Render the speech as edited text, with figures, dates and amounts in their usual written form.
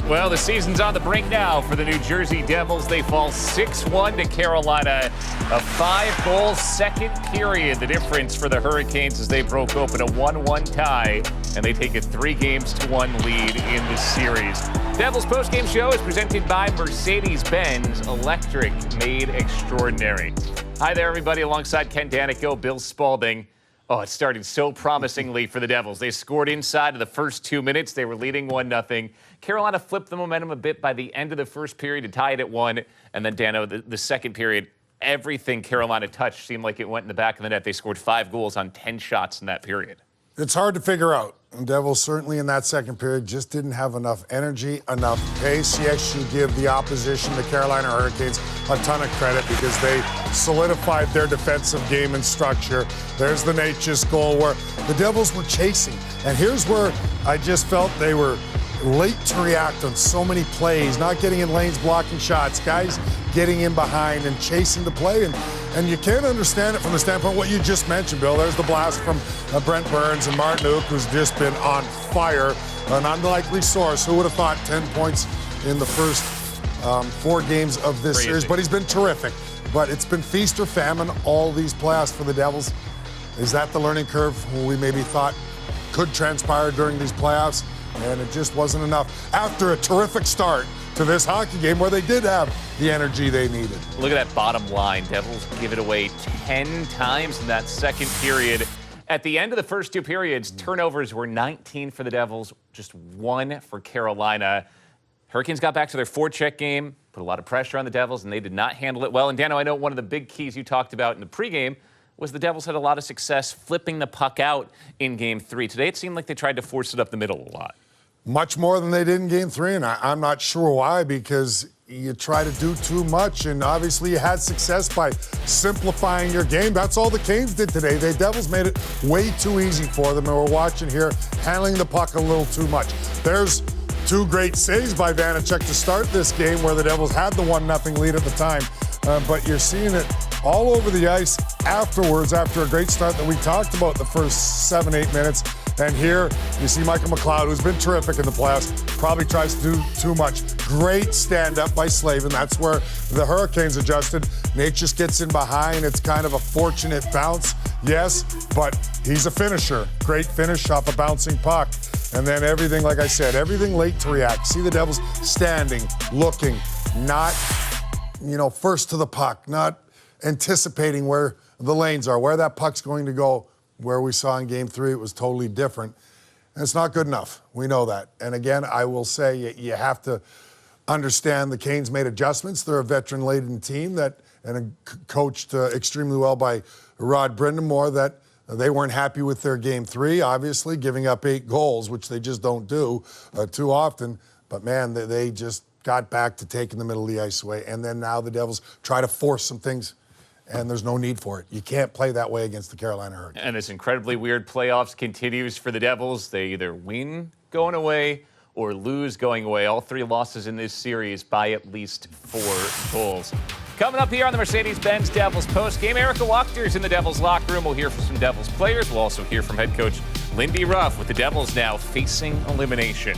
Well, the season's on the brink now for the New Jersey Devils. They fall 6-1 to Carolina. A 5-goal second period. The difference for the Hurricanes as they broke open a 1-1 tie, and they take a 3-1 lead in the series. Devils postgame show is presented by Mercedes-Benz, electric made extraordinary. Hi there, everybody. Alongside Ken Danico, Bill Spalding. Oh, it started so promisingly for the Devils. They scored inside of the first 2 minutes. They were leading 1-0. Carolina flipped the momentum a bit by the end of the first period to tie it at 1. And then, Dano, the second period, everything Carolina touched seemed like it went in the back of the net. They scored 5 goals on 10 shots in that period. It's hard to figure out. The Devils certainly in that second period just didn't have enough energy, enough pace. Yes, you give the opposition, the Carolina Hurricanes, a ton of credit because they solidified their defensive game and structure. There's the Nature's goal where the Devils were chasing. And here's where I just felt they were late to react on so many plays, not getting in lanes, blocking shots, guys getting in behind and chasing the play. And you can't understand it from the standpoint of what you just mentioned, Bill. There's the blast from Brent Burns and Martin Hook, who's just been on fire. An unlikely source. Who would have thought 10 points in the first 4 games of this series? But he's been terrific. But it's been feast or famine all these playoffs for the Devils. Is that the learning curve we maybe thought could transpire during these playoffs? And it just wasn't enough after a terrific start to this hockey game where they did have the energy they needed. Look at that bottom line. Devils give it away 10 times in that second period. At the end of the first 2 periods, turnovers were 19 for the Devils, just 1 for Carolina. Hurricanes got back to their forecheck game, put a lot of pressure on the Devils, and they did not handle it well. And Dano, I know one of the big keys you talked about in the pregame was the Devils had a lot of success flipping the puck out in Game 3. Today it seemed like they tried to force it up the middle a lot. Much more than they did in Game 3, and I'm not sure why, because you try to do too much, and obviously you had success by simplifying your game. That's all the Canes did today. The Devils made it way too easy for them, and we're watching here, handling the puck a little too much. There's 2 great saves by Vanacek to start this game where the Devils had the 1-0 lead at the time, but you're seeing it all over the ice afterwards, after a great start that we talked about the first 7-8 minutes. And here you see Michael McLeod, who's been terrific in the playoffs, probably tries to do too much. Great stand-up by Slavin. That's where the Hurricanes adjusted. Nate just gets in behind. It's kind of a fortunate bounce, yes, but he's a finisher. Great finish off a bouncing puck. And then everything, like I said, everything late to react. See the Devils standing, looking, not, first to the puck, not anticipating where the lanes are, where that puck's going to go. Where we saw in Game 3, it was totally different. And it's not good enough. We know that. And again, I will say you have to understand the Canes made adjustments. They're a veteran-laden team and coached extremely well by Rod Brindamore, that they weren't happy with their Game 3, obviously, giving up 8 goals, which they just don't do too often. But, man, they just got back to taking the middle of the ice away. And then now the Devils try to force some things, and there's no need for it. You can't play that way against the Carolina Hurricanes. And this incredibly weird playoffs continues for the Devils. They either win going away or lose going away. All 3 losses in this series by at least 4 goals. Coming up here on the Mercedes-Benz Devils postgame, Erica Wachter's in the Devils locker room. We'll hear from some Devils players. We'll also hear from head coach Lindy Ruff with the Devils now facing elimination.